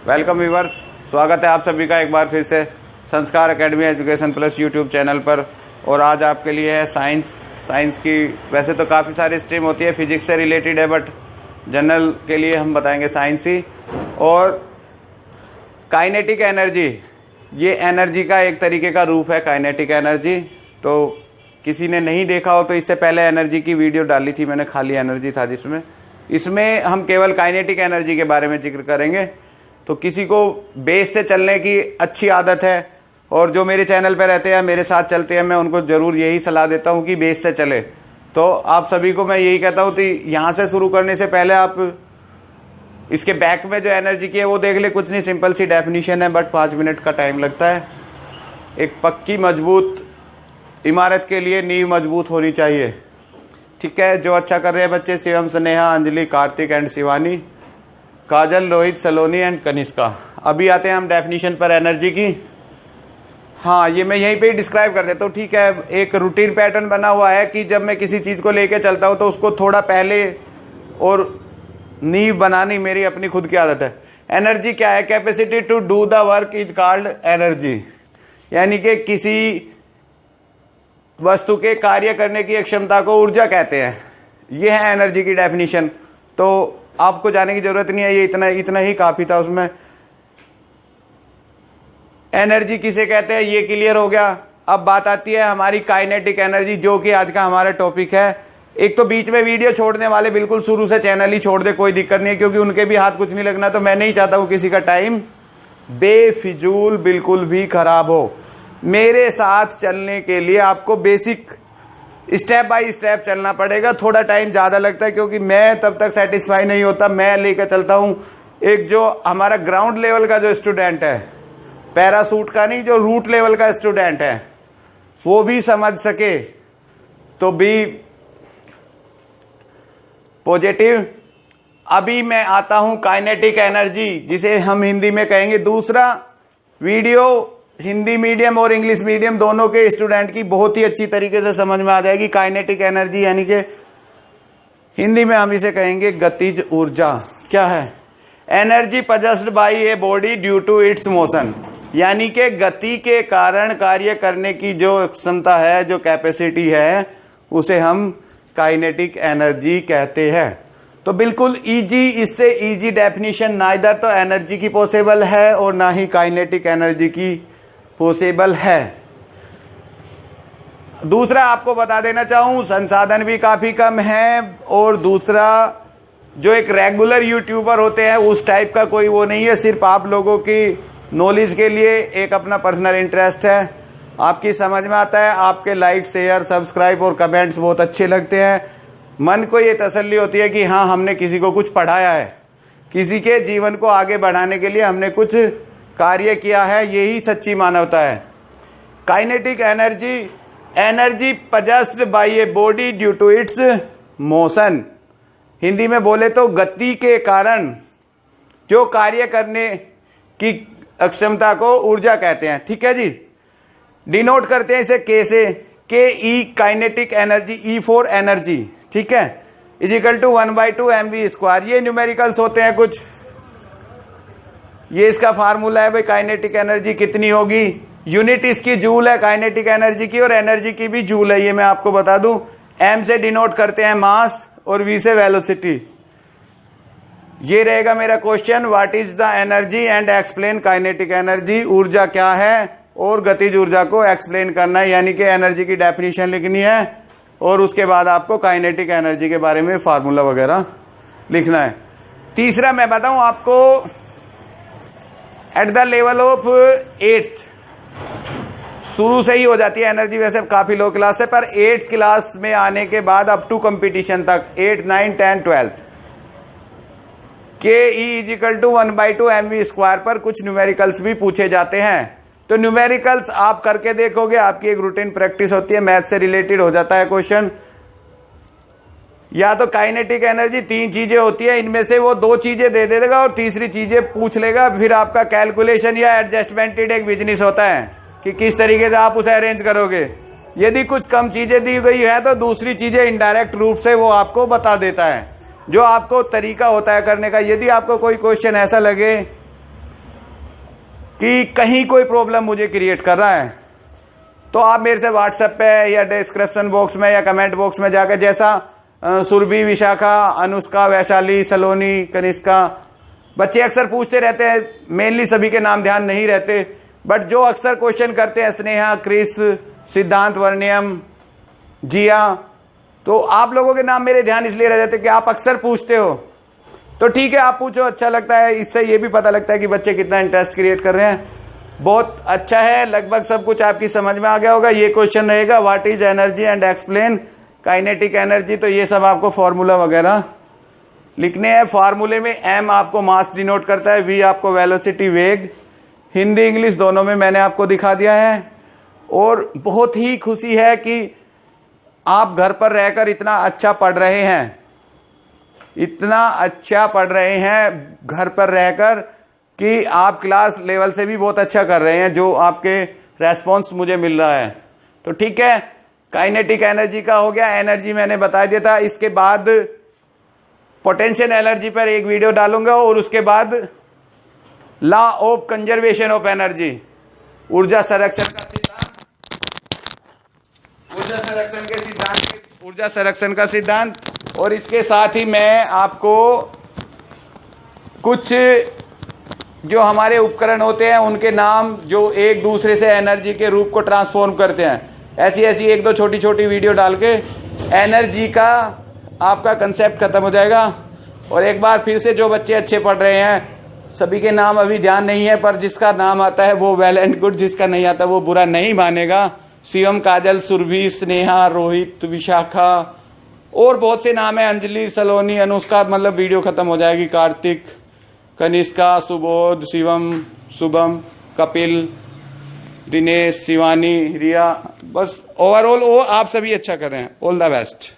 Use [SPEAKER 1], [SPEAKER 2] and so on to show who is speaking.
[SPEAKER 1] Welcome viewers, स्वागत है आप सभी का एक बार फिर से संस्कार academy education plus YouTube channel पर। और आज आपके लिए है साइंस की वैसे तो काफ़ी सारी स्ट्रीम होती है, फिजिक्स से रिलेटेड है, बट जनरल के लिए हम बताएंगे साइंस ही। और काइनेटिक एनर्जी, ये एनर्जी का एक तरीके का रूप है काइनेटिक एनर्जी। तो किसी ने नहीं देखा हो तो इससे पहले एनर्जी की वीडियो डाली थी मैंने, खाली एनर्जी था जिसमें, इसमें हम केवल काइनेटिक एनर्जी के बारे में जिक्र करेंगे। तो किसी को बेस से चलने की अच्छी आदत है और जो मेरे चैनल पर रहते हैं, मेरे साथ चलते हैं, मैं उनको जरूर यही सलाह देता हूं कि बेस से चले। तो आप सभी को मैं यही कहता हूं कि यहां से शुरू करने से पहले आप इसके बैक में जो एनर्जी की है वो देख ले। कुछ नहीं, सिंपल सी डेफिनेशन है, बट 5 मिनट का टाइम लगता है। एक पक्की मजबूत इमारत के लिए नींव मजबूत होनी चाहिए। ठीक है, जो अच्छा कर रहे हैं बच्चे, Shivam, Sneha, Anjali, Kartik and Shivani, Kajal, Rohit, Saloni and Kanishka. अभी आते हैं हम डेफिनेशन पर एनर्जी की। हाँ, ये मैं यहीं पे ही डिस्क्राइब कर देता हूँ। ठीक है, एक रूटीन पैटर्न बना हुआ है कि जब मैं किसी चीज़ को लेके चलता हूँ तो उसको थोड़ा पहले और नींव बनानी मेरी अपनी खुद की आदत है। एनर्जी क्या है? Capacity to do the work is called energy, यानी कि किसी वस्तु के कार्य करने की क्षमता को ऊर्जा कहते हैं। ये है एनर्जी की डेफिनेशन। तो आपको जाने की जरूरत नहीं है, ये इतना ही काफी था उसमें। एनर्जी किसे कहते हैं ये क्लियर हो गया। अब बात आती है हमारी काइनेटिक एनर्जी, जो कि आज का हमारा टॉपिक है। एक तो बीच में वीडियो छोड़ने वाले बिल्कुल शुरू से चैनल ही छोड़ दे, कोई दिक्कत नहीं है, क्योंकि उनके भी हाथ कुछ नहीं लगना। तो मैं नहीं चाहता हूं किसी का टाइम बेफिजूल बिल्कुल भी खराब हो। मेरे साथ चलने के लिए आपको बेसिक स्टेप बाय स्टेप चलना पड़ेगा। थोड़ा टाइम ज्यादा लगता है क्योंकि मैं तब तक सेटिस्फाई नहीं होता। मैं लेकर चलता हूं एक जो हमारा ग्राउंड लेवल का जो स्टूडेंट है, पैरासूट का नहीं, जो रूट लेवल का स्टूडेंट है, वो भी समझ सके। तो बी पॉजिटिव। अभी मैं आता हूं काइनेटिक एनर्जी, जिसे हम हिंदी में कहेंगे। दूसरा वीडियो हिंदी मीडियम और इंग्लिश मीडियम दोनों के स्टूडेंट की बहुत ही अच्छी तरीके से समझ में आ जाएगी। काइनेटिक एनर्जी यानी कि हिंदी में हम इसे कहेंगे गतिज ऊर्जा। क्या है? Energy possessed by a body due to its motion, यानी कि गति के कारण कार्य करने की जो क्षमता है, जो कैपेसिटी है, उसे हम काइनेटिक एनर्जी कहते हैं। तो बिल्कुल इजी, इससे इजी डेफिनेशन ना इधर तो एनर्जी की पॉसिबल है और ना ही काइनेटिक एनर्जी की पॉसिबल है। दूसरा आपको बता देना चाहूं, संसाधन भी काफी कम है। और दूसरा, जो एक रेगुलर यूट्यूबर होते हैं उस टाइप का कोई वो नहीं है। सिर्फ आप लोगों की नॉलेज के लिए एक अपना पर्सनल इंटरेस्ट है। आपकी समझ में आता है, आपके लाइक, शेयर, सब्सक्राइब और कमेंट्स बहुत अच्छे लगते हैं। मन को ये तसल्ली होती है कि हाँ, हमने किसी को कुछ पढ़ाया है, किसी के जीवन को आगे बढ़ाने के लिए हमने कुछ कार्य किया है। यही सच्ची मानवता है। Kinetic energy, energy possessed by a body due to its motion. Hindi में बोले तो गति के कारण जो कार्य करने की अक्षमता को ऊर्जा कहते हैं। ठीक है जी, डिनोट करते हैं इसे के से, K E kinetic energy, E for energy. ठीक है, इज इक्वल टू 1/2 mv²। ये न्यूमेरिकल्स होते हैं कुछ, ये इसका फार्मूला है भाई। काइनेटिक एनर्जी कितनी होगी? यूनिट इसकी जूल है काइनेटिक एनर्जी की, और एनर्जी की भी जूल है, ये मैं आपको बता दूं। एम से डिनोट करते हैं मास और वी से वेलोसिटी। ये रहेगा मेरा question, what is the energy and explain kinetic energy. ऊर्जा क्या है और गतिज ऊर्जा को एक्सप्लेन करना है, यानी कि एनर्जी की डेफिनेशन लिखनी है और उसके बाद आपको काइनेटिक एनर्जी के बारे में फार्मूला वगैरह लिखना है। तीसरा मैं बताऊं आपको, at the level of 8th शुरू से ही हो जाती है एनर्जी। वैसे काफी लो क्लास है, पर 8th क्लास में आने के बाद अप टू कंपटीशन तक 8, 9, 10, 12 के E is equal to 1/2 mv² पर कुछ न्यूमेरिकल्स भी पूछे जाते हैं। तो न्यूमेरिकल्स आप करके देखोगे, आपकी एक रूटीन प्रैक्टिस होती है, मैथ से रिलेटेड हो जाता है क्वेश्चन। या तो काइनेटिक एनर्जी 3 चीजें होती है, इनमें से वो 2 चीजें दे देगा और तीसरी चीजें पूछ लेगा। फिर आपका कैलकुलेशन या एडजस्टमेंटेड एक बिजनेस होता है कि किस तरीके से आप उसे अरेंज करोगे। यदि कुछ कम चीजें दी गई है तो दूसरी चीजें इनडायरेक्ट रूप से वो आपको बता देता है, जो आपको तरीका होता है करने का। यदि आपको कोई क्वेश्चन ऐसा लगे कि कहीं कोई प्रॉब्लम मुझे क्रिएट कर रहा है, तो आप मेरे से व्हाट्सएप पे या डिस्क्रिप्शन बॉक्स में या कमेंट बॉक्स में जाकर, जैसा सुरभि, विशाखा, अनुष्का, वैशाली, सलोनी, कनिष्का, बच्चे अक्सर पूछते रहते हैं, मेनली सभी के नाम ध्यान नहीं रहते, बट जो अक्सर क्वेश्चन करते हैं, स्नेहा, क्रिस, सिद्धांत, वर्णियम, जिया, तो आप लोगों के नाम मेरे ध्यान इसलिए रह जाते कि आप अक्सर पूछते हो। तो ठीक है, आप पूछो, अच्छा लगता है, इससे ये भी पता लगता है कि बच्चे कितना इंटरेस्ट क्रिएट कर रहे हैं। बहुत अच्छा है, लगभग सब कुछ आपकी समझ में आ गया होगा। ये क्वेश्चन रहेगा, what is energy and explain kinetic energy. तो ये सब आपको फॉर्मूला वगैरह लिखने हैं। फार्मूले में एम आपको मास डिनोट करता है, वी आपको वेलोसिटी, वेग, हिंदी इंग्लिश दोनों में मैंने आपको दिखा दिया है। और बहुत ही खुशी है कि आप घर पर रहकर इतना अच्छा पढ़ रहे हैं, इतना अच्छा पढ़ रहे हैं घर पर रहकर कि आप क्लास लेवल से भी बहुत अच्छा कर रहे हैं, जो आपके रेस्पॉन्स मुझे मिल रहा है। तो ठीक है, काइनेटिक एनर्जी का हो गया, एनर्जी मैंने बता दिया था। इसके बाद पोटेंशियल एनर्जी पर एक वीडियो डालूंगा, और उसके बाद law of conservation of energy, ऊर्जा संरक्षण का सिद्धांत, ऊर्जा संरक्षण का सिद्धांत। और इसके साथ ही मैं आपको कुछ जो हमारे उपकरण होते हैं उनके नाम, जो एक दूसरे से एनर्जी के रूप को ट्रांसफॉर्म करते हैं, ऐसी ऐसी एक दो छोटी छोटी वीडियो डाल के एनर्जी का आपका कंसेप्ट खत्म हो जाएगा। और एक बार फिर से, जो बच्चे अच्छे पढ़ रहे हैं, सभी के नाम अभी ध्यान नहीं है, पर जिसका नाम आता है वो वेल एंड गुड, जिसका नहीं आता वो बुरा नहीं मानेगा। शिवम, काजल, सुरभि, स्नेहा, रोहित, विशाखा, और बहुत से नाम है, अंजलि, सलोनी, अनुष्का, मतलब वीडियो खत्म हो जाएगी, कार्तिक, कनिष्का, सुबोध, शिवम, शुभम, कपिल, दिनेश, शिवानी, रिया। बस ओवरऑल वो आप सभी अच्छा कर रहे हैं। All the best.